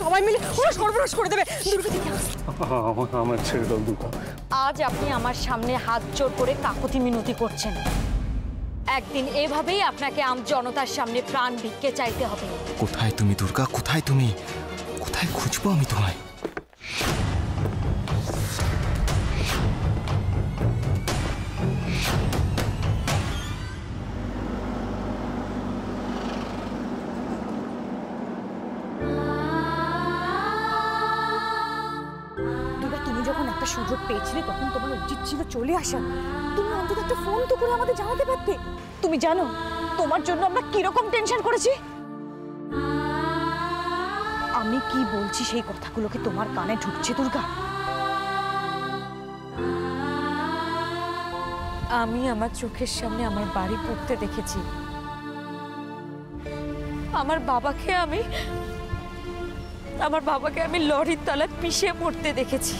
সবাই মিলে ওরা সর্বনাশ করে দেবে। দুর্গা দিদি আমার ছেড়ে দাও দুর্গা। আজ আপনি আমার সামনে হাত জোর করে কাকুতি মিনতি করছেন, একদিন এভাবেই আপনাকে আম জনতার সামনে প্রাণ ভিক্ষে চাইতে হবে। কোথায় তুমি দুর্গা, কোথায় তুমি? কোথায় খুঁজবো আমি তোমায়? যখন একটা সুযোগ পেয়েছিলে তখন তোমার উচিত ছিল চলে আসা। তুমি অন্তত একটা ফোন তো করে আমাদের জানাতে পারতে। তুমি জানো তোমার জন্য আমরা কিরকম টেনশন করেছি। আমি কি বলছি সেই কথাগুলোকে তোমার কানে ঢুকছে দুর্গা? আমি আমার চোখের সামনে আমার বাড়ি পড়তে দেখেছি। আমার বাবাকে আমি লরির তলায় পিষে মরতে দেখেছি।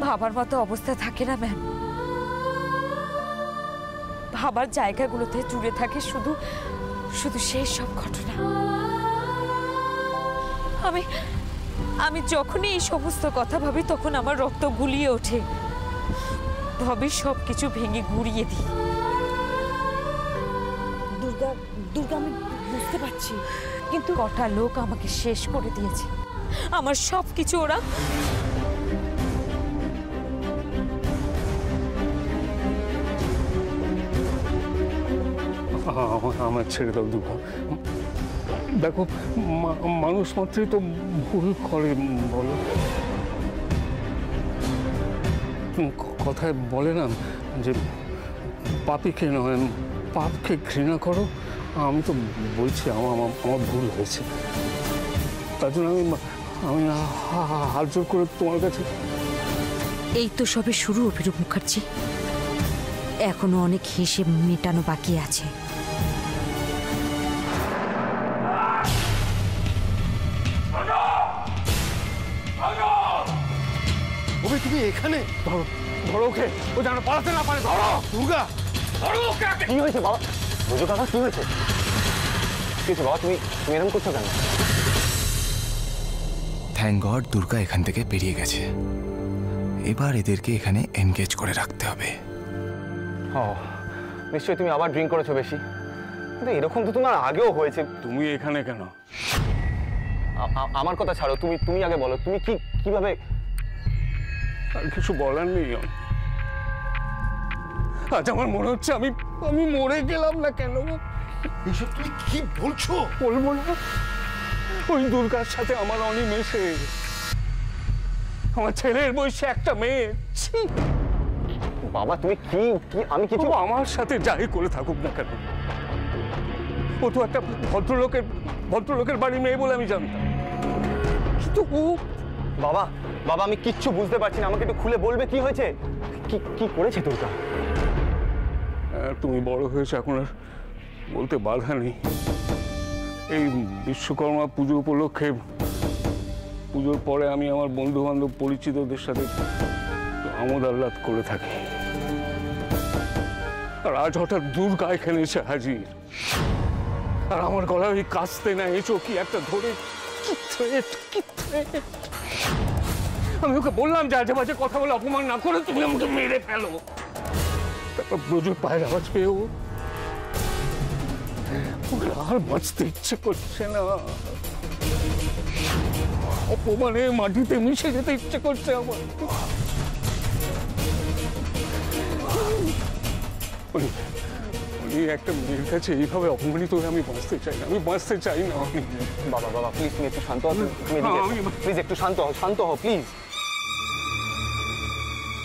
ভাবার মতো অবস্থা থাকে না ম্যাম। ভাবার জায়গাগুলোতে জুড়ে থাকে শুধু শুধু সেই সব ঘটনা। আমি যখনই এই সমস্ত কথা ভাবি তখন আমার রক্ত গুলিয়ে ওঠে। ভাবি সব কিছু ভেঙে গুড়িয়ে দিই। দুর্গা আমি বুঝতে পারছি, কিন্তু কটা লোক আমাকে শেষ করে দিয়েছে। আমার সব কিছু ওরা আমার ছেড়ে দাও দুর্গা। দেখো মানুষ মাত্রই তো ভুল করে বলো। কথায় বলে না যে পাপীকে নয় পাপকে ঘৃণা করো। আমি তো বলছি আমার ভুল হয়েছে, তার জন্য আমি হাত জোর করে তোমার কাছে। এই তো সবে শুরু অভিরূপ মুখার্জি, এখনো অনেক হিসেব মেটানো বাকি আছে। তুমি এখানে ধরো, ধরো ওকে, ও যেন পালাতে না পারে। ধরো দুর্গা, ধরো ওকে। কি হয়েছে বাবা? বুঝো কাকা কি হয়েছে? কি হয়েছে বাবা? তুমি এরকম করছো কেন? থ্যাঙ্ক গড দুর্গা এখান থেকে বেরিয়ে গেছে। এবার এদেরকে এখানে এনগেজ করে রাখতে হবে। নিশ্চয়ই তুমি আবার ড্রিঙ্ক করেছো বেশি, কিন্তু এরকম তো তোমার আগেও হয়েছে। তুমি এখানে কেন? আমার কথা ছাড়ো, তুমি আগে বলো তুমি কিভাবে। আর কিছু বলার নেই। আজ আমার মনে হচ্ছে আমি মরে গেলাম না কেন। এসব তুমি কি বলছো? বলবো না, ওই দুর্গার সাথে আমার অনিমেষে আমার ছেলের বয়সে একটা মেয়ে। বাবা তুমি কি আমি কিছু আমার সাথে যাই করে থাকুক না কেন, ও তো একটা ভদ্রলোকের বাড়ির মেয়ে বলে আমি জানতাম, কিন্তু ও। বাবা আমি কিচ্ছু বুঝতে পারছি না, আমাকে একটু খুলে বলবে কি হয়েছে? কি করেছে দুর্গা? তুমি বড় হয়েছে, এখন আর বলতে বাধা নেই। এই বিশ্বকর্মা পুজো উপলক্ষে পুজোর পরে আমি আমার বন্ধু বান্ধব পরিচিতদের সাথে আমোদ আহ্লাদ করে থাকি। আর আজ হঠাৎ দুর্গা এখানে এসে হাজির, আর আমার গলায় ওই কাস্তে না এসো কি একটা ধরে। আমি ওকে বললাম যে আজে বাজে কথা বলে অপমান না করে তুমি আমাকে মেরে ফেলো। তারপর ব্রজুর পায়ের আওয়াজ পেয়েও আর বাঁচতে ইচ্ছে করছে না, অপমানে মাটিতে মিশে যেতে ইচ্ছে করছে আমার। একটা মেয়ের কাছে এইভাবে অপমানিত হয়ে আমি বাঁচতে চাই না, আমি বাঁচতে চাই না। বাবা প্লিজ তুমি একটু শান্ত হও, প্লিজ একটু শান্ত হও প্লিজ।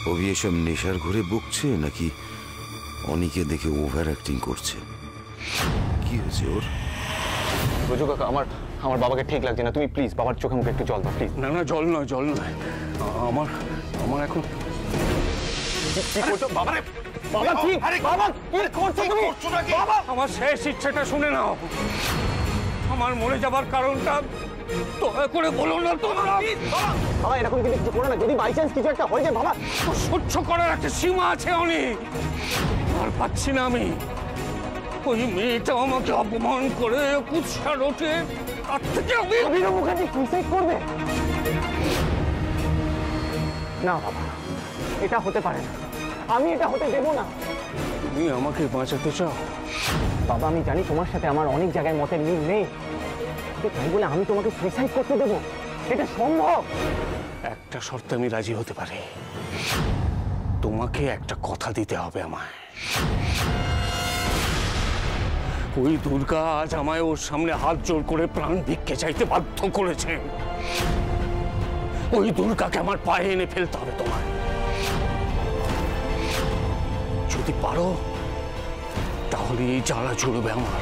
অভি এসব নেশার ঘরে বকছে নাকি অনিকে দেখে ওভার অ্যাক্টিং করছে? কি হয়েছে ওর? বুঝো কাকা, আমার বাবাকে ঠিক লাগছে না, তুমি প্লিজ বাবার চোখে মুখে একটু জল দাও প্লিজ। না জল নয় আমার এখন। কি করছো বাবা? বাবা কি করছো তুমি? বাবা আমার শেষ ইচ্ছেটা শুনে নাও, আমার মরে যাবার কারণটা দয়া করে বলো না তোমরা। বাবা এরকম কিছু করো না, যদি বাই চান্স কিছু একটা হয়ে যায় বাবা। সহ্য করার একটা সীমা আছে অনেক, আর পাচ্ছি না আমি। ও ওই মেয়েটা আমাকে অপমান করে কুৎসা রোটে, তার থেকে আমি অভিনব মুখার্জি সুইসাইড করবে? না বাবা, এটা হতে পারে না, আমি এটা হতে দেব না। তুমি আমাকে বাঁচাতে চাও? বাবা আমি জানি তোমার সাথে আমার অনেক জায়গায় মতের মিল নেই, তাই বলে আমি তোমাকে সুইসাইড করতে দেবো? এটা সম্ভব? একটা শর্তে আমি রাজি হতে পারি। তোমাকে একটা কথা দিতে হবে আমায়। ওই দুর্গা আজ আমায় ওর সামনে হাত জোড় করে প্রাণ ভিক্ষে চাইতে বাধ্য করেছে। ওই দুর্গাকে আমার পায়ে এনে ফেলতে হবে তোমায়। যদি পারো তাহলে এই জ্বালা জুড়বে আমার,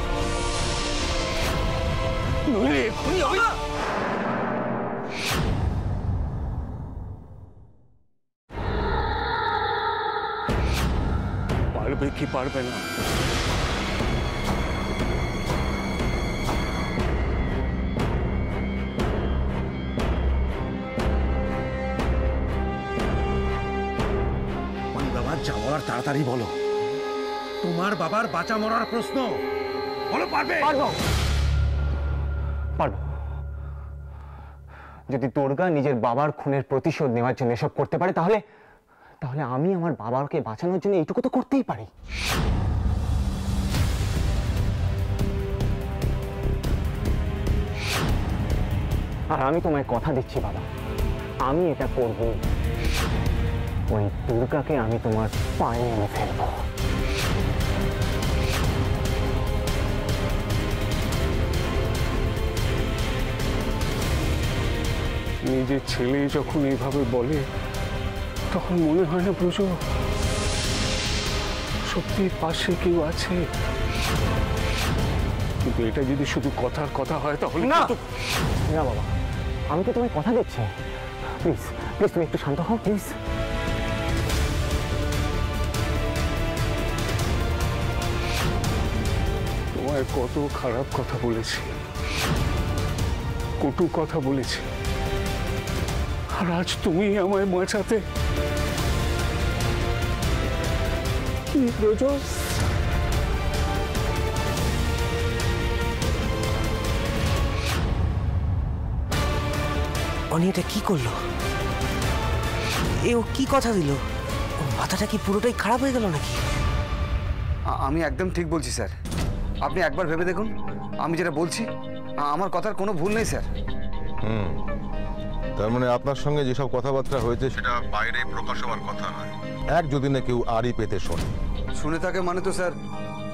নইলে এখনই আমি। পারবে কি পারবে না? বাবার যা বলার তাড়াতাড়ি বলো। তোমার বাবার বাঁচা মরার প্রশ্ন, বলো পারবে? পারবো, পারবো। যদি দুর্গা নিজের বাবার খুনের প্রতিশোধ নেওয়ার জন্য এসব করতে পারে, তাহলে তাহলে আমি আমার বাবাকে বাঁচানোর জন্য এইটুকু তো করতেই পারি। আর আমি তোমায় কথা দিচ্ছি বাবা, আমি এটা করব। ওই দুর্গাকে আমি তোমার পায়ে এনে ফেলবো। নিজের ছেলে যখন এইভাবে বলে তখন মনে হয় না বুঝো সত্যি পাশে কেউ আছে। কিন্তু এটা যদি শুধু কথার কথা হয় তাহলে না না বাবা, আমি তো তোমায় কথা দিচ্ছি। প্লিজ প্লিজ তুমি একটু শান্ত হও প্লিজ। তোমায় কত খারাপ কথা বলেছি, কটু কথা বলেছি, আর আজ তুমি আমায় বাঁচাতে কি প্রয়োজন? অনি এটা কি করলো? ও কি কথা দিল? ওর মাথাটা কি পুরোটাই খারাপ হয়ে গেল নাকি? আমি একদম ঠিক বলছি স্যার, আপনি একবার ভেবে দেখুন। আমি যেটা বলছি আমার কথার কোনো ভুল নেই স্যার। তার মানে আপনার সঙ্গে যেসব কথাবার্তা হয়েছে সেটা বাইরে প্রকাশ হওয়ার কথা নয়, এক যদি না কেউ আড়ি পেতে শোনে। শুনে থাকে মানে তো স্যার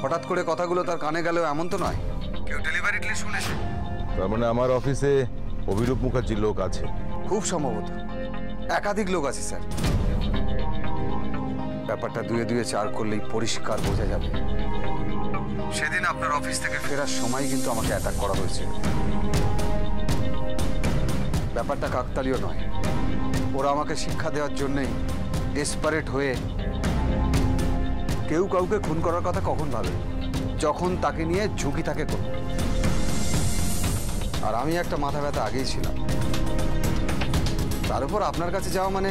হঠাৎ করে কথাগুলো তার কানে গেল এমন তো নয়, কেউ ডেলিভারিটলি শুনেছে। তার মানে আমার অফিসে অভিরূপ মুখার্জির লোক আছে? খুব সম্ভবত একাধিক লোক আছে স্যার। ব্যাপারটা দুয়ে দুয়ে চার করলেই পরিষ্কার বোঝা যাবে। সেদিন আপনার অফিস থেকে ফেরার সময় কিন্তু আমাকে অ্যাটাক করা হয়েছিল। ব্যাপারটা কাকতালীয় নয়, ওরা আমাকে শিক্ষা দেওয়ার জন্যই ডেসপারেট হয়ে, কেউ কাউকে খুন করার কথা কখন ভাবে? যখন তাকে নিয়ে ঝুঁকি থাকে কোন। আর আমি একটা মাথা ব্যথা আগেই ছিলাম, তার উপর আপনার কাছে যাওয়া মানে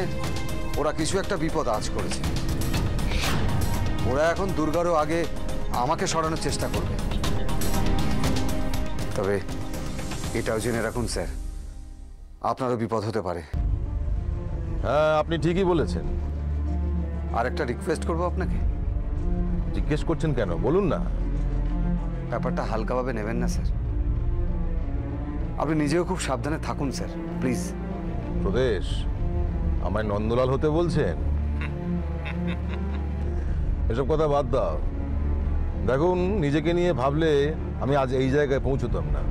ওরা কিছু একটা বিপদ আজ করেছে। ওরা এখন দুর্গারও আগে আমাকে সরানোর চেষ্টা করবে। তবে এটাও জেনে রাখুন স্যার, আপনারও বিপদ হতে পারে। হ্যাঁ আপনি ঠিকই বলেছেন। আর একটা রিকোয়েস্ট করবো আপনাকে। জিজ্ঞেস করছেন কেন বলুন না। ব্যাপারটা হালকাভাবে নেবেন না স্যার, আপনি নিজেও খুব সাবধানে থাকুন স্যার প্লিজ। প্রদেশ আমায় নন্দলাল হতে বলছেন? এসব কথা বাদ দাও। দেখুন নিজেকে নিয়ে ভাবলে আমি আজ এই জায়গায় পৌঁছতাম না।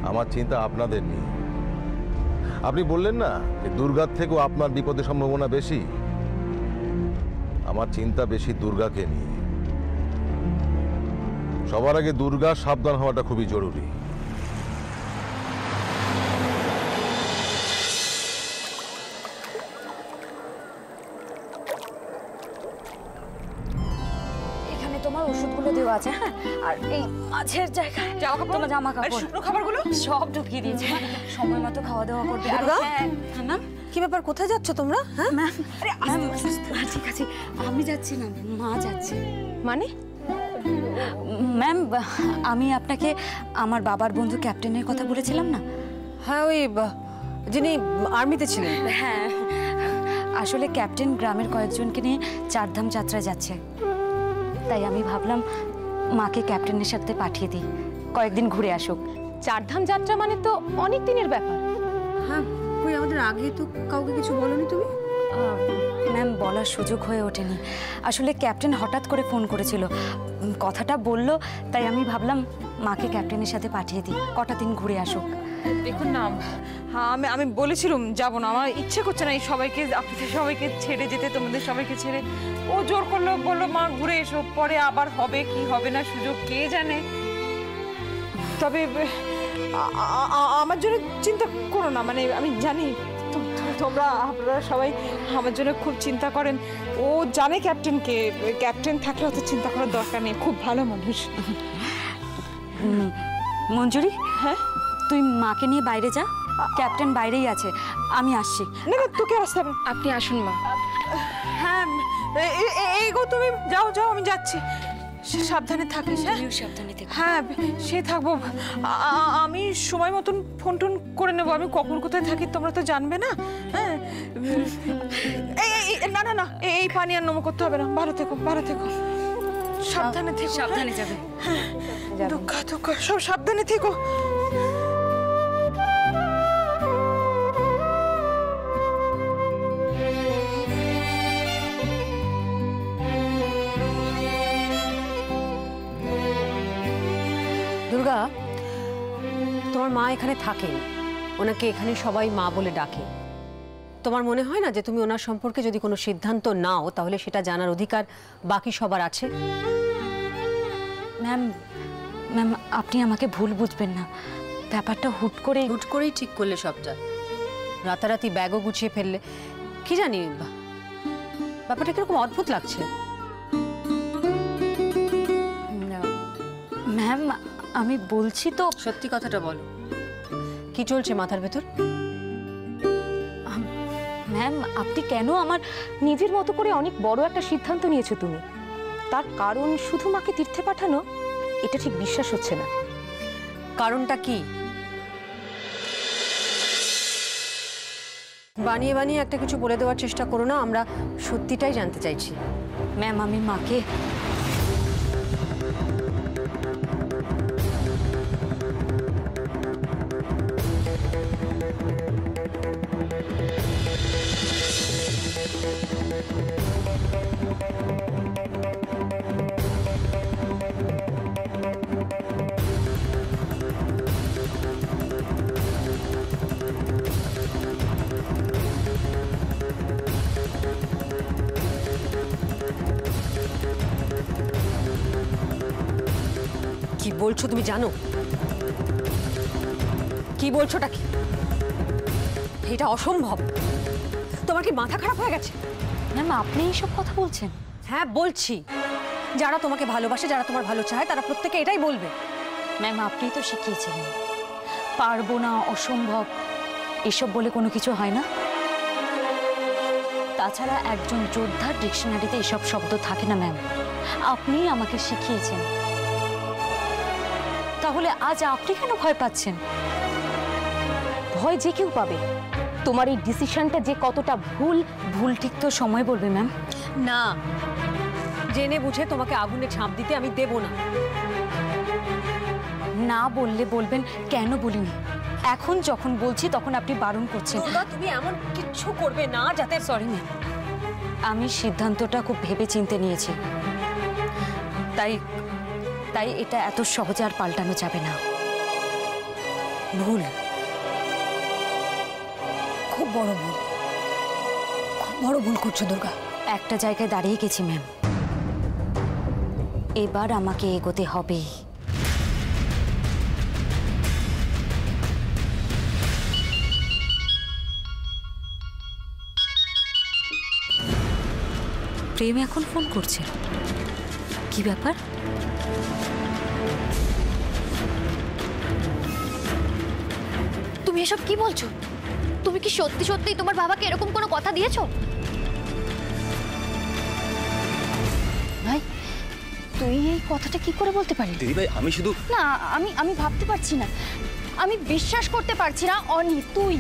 আমার চিন্তা আপনাদের নিয়ে। আপনি বললেন না যে দুর্গার থেকেও আপনার বিপদের সম্ভাবনা বেশি, আমার চিন্তা বেশি দুর্গাকে নিয়ে। সবার আগে দুর্গা সাবধান হওয়াটা খুবই জরুরি। এখানে তোমার ওষুধগুলো দেওয়া আছে, হ্যাঁ, আর এই মাঝের জায়গায় তোমার জামা কাপড়, শুকনো খাবারগুলো সব ঢুকিয়ে দিয়েছি। সময় মতো খাওয়া দাওয়া করবে। আর হ্যাঁ ম্যাম, কি ব্যাপার, কোথায় যাচ্ছ তোমরা? ম্যাম, আরে ঠিক আছে, আমি যাচ্ছি না, মা যাচ্ছে। মানে ম্যাম, আমি আপনাকে আমার বাবার বন্ধু ক্যাপ্টেনের কথা বলেছিলাম না? হ্যাঁ, ওই যিনি আর্মিতে ছিলেন। হ্যাঁ, আসলে ক্যাপ্টেন গ্রামের কয়েকজনকে নিয়ে চারধাম যাত্রায় যাচ্ছে, তাই আমি ভাবলাম মাকে ক্যাপ্টেনের সাথে পাঠিয়ে দিই, কয়েকদিন ঘুরে আসুক। চারধাম যাত্রা মানে তো অনেক দিনের ব্যাপার। হ্যাঁ, কই আমাদের আগে তো কাউকে কিছু বলনি তুমি? ম্যাম, বলার সুযোগ হয়ে ওঠেনি। আসলে ক্যাপ্টেন হঠাৎ করে ফোন করেছিল, কথাটা বলল, তাই আমি ভাবলাম মাকে ক্যাপ্টেনের সাথে পাঠিয়ে দিই, কটা দিন ঘুরে আসুক। দেখুন না, আমি বলেছিলাম যাব না, আমার ইচ্ছে করছে না এই সবাইকে, আপনাদের সবাইকে ছেড়ে যেতে, তোমাদের সবাইকে ছেড়ে। ও জোর করলো, বললো মা ঘুরে এসো, পরে আবার হবে কি হবে না সুযোগ কে জানে। তবে আমার জন্য চিন্তা করো না, মানে আমি জানি আপনারা সবাই আমার জন্য খুব চিন্তা করেন। ও জানে ক্যাপ্টেনকে, ক্যাপ্টেন থাকলে অত চিন্তা করার দরকার নেই, খুব ভালো মানুষ। মঞ্জুরি, হ্যাঁ তুই মাকে নিয়ে বাইরে যা, ক্যাপ্টেন বাইরেই আছে, আমি আসছি। না না, তোকে আসতে হবে, আপনি আসুন মা। হ্যাঁ এই গো, তুমি যাও যাও, আমি যাচ্ছি, সাবধানে থাকিস। হ্যাঁ সাবধানে থেকো। হ্যাঁ সে থাকবো, আমি সময় মতন ফোন টোন করে নেবো। আমি কখন কোথায় থাকি তোমরা তো জানবে না। হ্যাঁ না না না, এই পানি আর নম করতে হবে না, ভালো থেকো ভালো থেকো, সাবধানে থেকো। সাবধানে যাবে। হ্যাঁ দুঃখ দুঃখ সব সাবধানে থেকো। দুর্গা, তোমার মা এখানে থাকেন, ওনাকে এখানে সবাই মা বলে ডাকে। তোমার মনে হয় না যে তুমি ওনার সম্পর্কে যদি কোনো সিদ্ধান্ত নাও তাহলে সেটা জানার অধিকার বাকি সবার আছে? ম্যাম, আপনি আমাকে ভুল বুঝবেন না, ব্যাপারটা হুট করেই ঠিক করলে সবটা, রাতারাতি ব্যাগও গুছিয়ে ফেললে। কি জানি, ব্যাপারটা কিরকম অদ্ভুত লাগছে। ম্যাম, আমি বলছি তো, সত্যি কথাটা বলো, কি চলছে মাথার ভেতর? ম্যাম, আপনি কেন আমার নিজের মতো করে অনেক বড় একটা সিদ্ধান্ত নিয়েছো তুমি, তার কারণ শুধু মাকে তীর্থে পাঠানো, এটা ঠিক বিশ্বাস হচ্ছে না। কারণটা কি? বানিয়ে বানিয়ে একটা কিছু বলে দেওয়ার চেষ্টা করো না, আমরা সত্যিটাই জানতে চাইছি। ম্যাম, আমি মাকে কি বলছো তুমি জানো? কি বলছোটা কি? এটা অসম্ভব। তোমার কি মাথা খারাপ হয়ে গেছে? ম্যাম, আপনি এইসব কথা বলছেন? হ্যাঁ বলছি, যারা তোমাকে ভালোবাসে, যারা তোমার ভালো চায়, তারা প্রত্যেকে এটাই বলবে। ম্যাম, আপনি তো শিখিয়েছিলেন পারবো না, অসম্ভব এসব বলে কোনো কিছু হয় না। তাছাড়া একজন যোদ্ধার ডিকশনারিতে এসব শব্দ থাকে না ম্যাম, আপনি আমাকে শিখিয়েছেন। তাহলে আজ আপনি কেন ভয় পাচ্ছেন? ভয় যে কেউ পাবে, তোমার এই ডিসিশনটা যে কতটা ভুল ঠিক তো সময় বলবে ম্যাম। না, জেনে বুঝে তোমাকে আগুনে ঝাঁপ দিতে আমি দেব না। না বললে বলবেন, কেন বলিনি? এখন যখন বলছি তখন আপনি বারণ করছেন। তুমি এমন কিচ্ছু করবে না যাতে। সরি ম্যাম, আমি সিদ্ধান্তটা খুব ভেবে চিন্তে নিয়েছি, তাই এটা এত সহজে আর পাল্টানো যাবে না। ভুল, খুব বড় ভুল, খুব বড় ভুল করছো দুর্গা। একটা জায়গায় দাঁড়িয়ে গেছি ম্যাম, এবার আমাকে এগোতে হবে। প্রেম এখন ফোন করছে, কি ব্যাপার? তুমি এসব কি বলছো? তুমি কি সত্যি সত্যি তোমার বাবাকে এরকম কোনো কথা দিয়েছো? ভাই, তুই এই কথাটা কি করে বলতে পারলি? দিদি ভাই আমি শুধু না, আমি ভাবতে পারছি না, আমি বিশ্বাস করতে পারছি না। অনি, তুই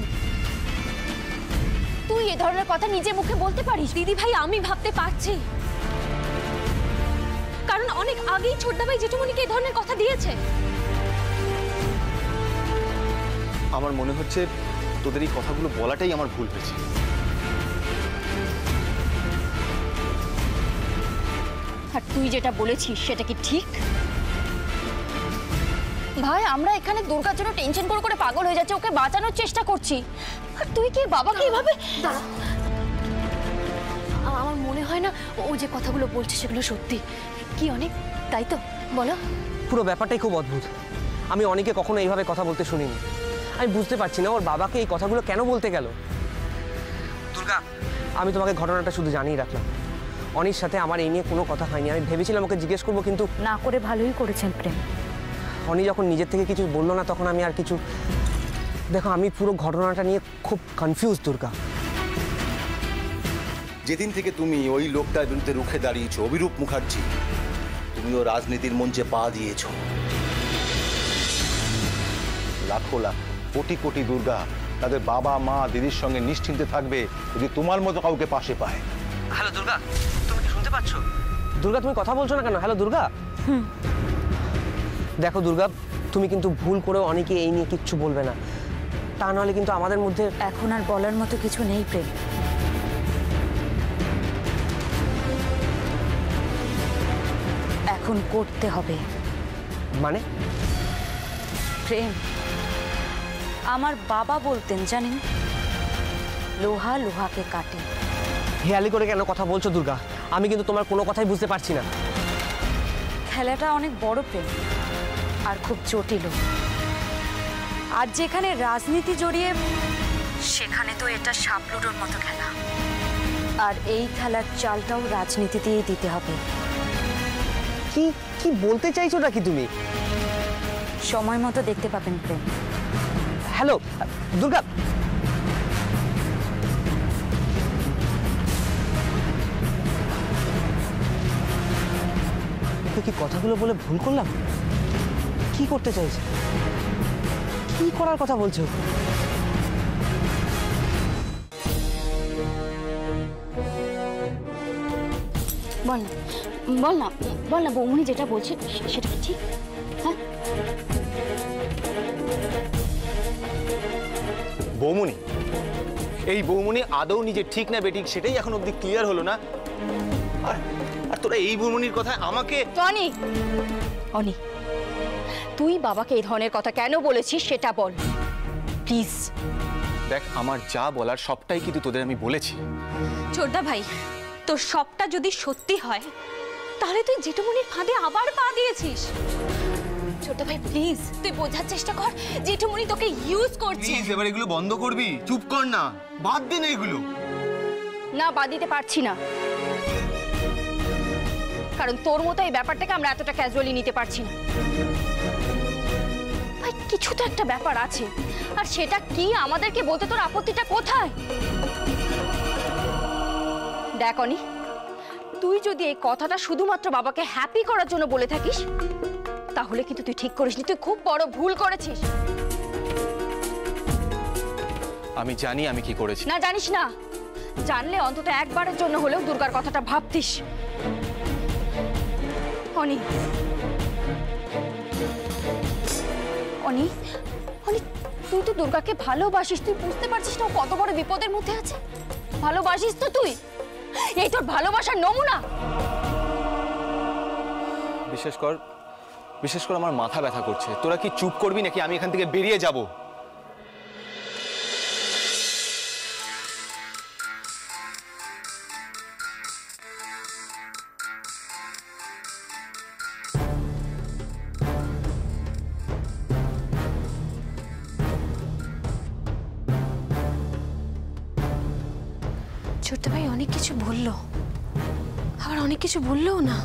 এই ধরনের কথা নিজে মুখে বলতে পারিস? দিদি ভাই আমি ভাবতে পারছি, কারণ অনেক আগেই ছোটদা ভাই জেঠুমনিকে এই ধরনের কথা দিয়েছে। আমার মনে হচ্ছে তোদের এই কথাগুলো বলাটাই আমার ভুল হয়েছে। আর তুই যেটা বলেছিস সেটা কি ঠিক? ভাই, আমরা এখানে দুর্গার জন্য টেনশন করে পাগল হয়ে যাচ্ছে, ওকে বাঁচানোর চেষ্টা করছি, আর তুই কি বাবাকে এভাবে? আমার মনে হয় না ও যে কথাগুলো বলছে সেগুলো সত্যি। কি অনেক, তাই তো? বলো। পুরো ব্যাপারটাই খুব অদ্ভুত। আমি অনেকে কখনো এইভাবে কথা বলতে শুনিনি। আমি বুঝতে পারছি না ওর বাবাকে এই কথাগুলো কেন বলতে গেল। দুর্গা, আমি তোমাকে ঘটনাটা শুধু জানিয়ে রাখলাম। অনির সাথে আমার এই নিয়ে কোনো কথা হয়নি। আমি ভেবেছিলাম ওকে জিজ্ঞেস করবো, কিন্তু না করে ভালোই করেছেন প্রেম। অনি যখন নিজের থেকে কিছু বললো না তখন আমি আর কিছু। দেখো, আমি পুরো ঘটনাটা নিয়ে খুব কনফিউজ দুর্গা। যেদিন থেকে তুমি ওই লোকটার বিরুদ্ধে রুখে দাঁড়িয়েছো, অভিরূপ মুখার্জি, তুমিও রাজনীতির মঞ্চে পা দিয়েছ। লাখো লাখ কোটি কোটি দুর্গা তাদের বাবা মা দিদির সঙ্গে নিশ্চিন্তে থাকবে যদি তোমার মতো কাউকে পাশে পায়। হ্যালো দুর্গা, তুমি কি শুনতে পাচ্ছ? দুর্গা, তুমি কথা বলছো না কেন? হ্যালো দুর্গা। দেখো দুর্গা, তুমি কিন্তু ভুল করে অনেকে এই নিয়ে কিচ্ছু বলবে না, তা নাহলে কিন্তু আমাদের মধ্যে এখন আর বলার মতো কিছু নেই প্রেম। এখন করতে হবে। মানে? প্রেম, আমার বাবা বলতেন জানেন, লোহা লোহাকে কাটে। হেয়ালি করে কেন কথা বলছো দুর্গা? আমি কিন্তু তোমার কোনো কথাই বুঝতে পারছি না। খেলাটা অনেক বড় প্রেম, আর খুব জটিল। আর যেখানে রাজনীতি জড়িয়ে, সেখানে তো এটা সাপলুডোর মতো খেলা। আর এই খেলার চালটাও রাজনীতি দিয়ে দিতে হবে। কি কি বলতে চাইছো নাকি তুমি? সময় মতো দেখতে পাবেন প্রেম। হ্যালো দুর্গা, কি কথাগুলো বলে ভুল করলাম? কি করতে চাইছে? কি করার কথা বলছো? বল না, বল না, বল না, বৌমনি যেটা বলছে সেটা কি ঠিক? হ্যাঁ, বৌমনি, এই বৌমনি আদৌ নিজে ঠিক না বেঠিক সেটাই এখন অবধি ক্লিয়ার হলো না। আর তোরা এই বৌমনির কথায় আমাকে। অনি, অনি, তুই বাবাকে এই ধরনের কথা কেন বলেছিস সেটা বল প্লিজ। দেখ, আমার যা বলার সবটাই কিন্তু তোদের আমি বলেছি। ছোটদা ভাই, তোর সবটা যদি সত্যি হয় তাহলে তুই জেঠুমনির ফাঁদে আবার পা দিয়েছিস। ছোটদা ভাই প্লিজ, তুই বোঝার চেষ্টা কর, জেঠুমনি তোকে ইউজ করছে। প্লিজ এবার এগুলো বন্ধ করবি? চুপ কর না, বাদ দে না এগুলো। না, বাদ দিতে পারছি না, কারণ তোর মতো এই ব্যাপারটাকে আমরা এতটা ক্যাজুয়ালি নিতে পারছি না। ভাই, কিছু তো একটা ব্যাপার আছে, আর সেটা কি আমাদেরকে বলতে তোর আপত্তিটা কোথায়? দেখ অনি, তুই যদি এই কথাটা শুধুমাত্র বাবাকে হ্যাপি করার জন্য বলে থাকিস তাহলে কিন্তু তুই ঠিক করিসনি, তুই খুব বড় ভুল করেছিস। আমি জানি আমি কি করেছি। না, জানিস না, জানলে অন্তত একবারের জন্য হলেও দুর্গার কথাটা ভাবতিস। অনি, অনি, অনি, তুই তো দুর্গাকে ভালোবাসিস, তুই বুঝতে পারছিস না ও কত বড় বিপদের মধ্যে আছে? ভালোবাসিস তো তুই, এই তোর ভালোবাসার নমুনা। বিশেষ করে আমার মাথা ব্যথা করছে। তোরা কি চুপ করবি নাকি আমি এখান থেকে বেরিয়ে যাব? ছোট্ট ভাই অনেক কিছু বললো, আবার অনেক কিছু বললেও না।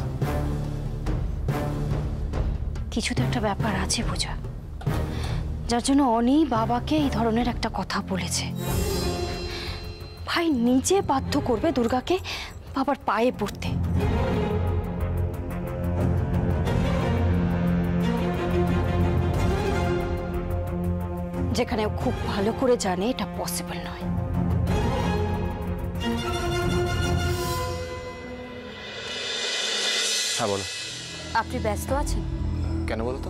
কিছু তো একটা ব্যাপার আছে পূজা, যার জন্য অনি বাবাকে এই ধরনের একটা কথা বলেছে। ভাই নিজে বাধ্য করবে দুর্গাকে বাবার পায়ে পড়তে। যেখানে ও খুব ভালো করে জানে এটা পসিবল নয়। হ্যাঁ বলো। আপনি ব্যস্ত আছেন? কেন বলো তো?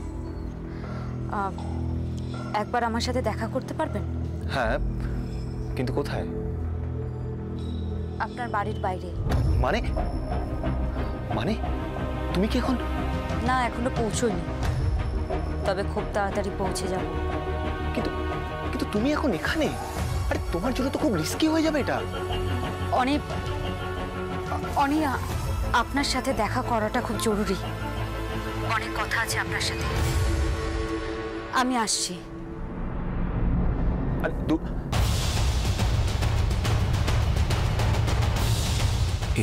একবার আমার সাথে দেখা করতে পারবেন? হ্যাঁ, কিন্তু কোথায়? আপনার বাড়ির বাইরে। মানে মানে তুমি কি এখন? না, এখনো পৌঁছোইনি, তবে খুব তাড়াতাড়ি পৌঁছে যাব। কিন্তু কিন্তু তুমি এখন এখানে? আরে তোমার জন্য তো খুব রিস্কি হয়ে যাবে এটা। অনেক অনেক আপনার সাথে দেখা করাটা খুব জরুরি। অনেক কথা আছে আপনার সাথে। আমি আসছি।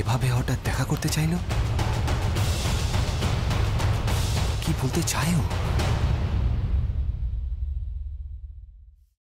এভাবে হঠাৎ দেখা করতে চাইলো? কি বলতে চায় ও?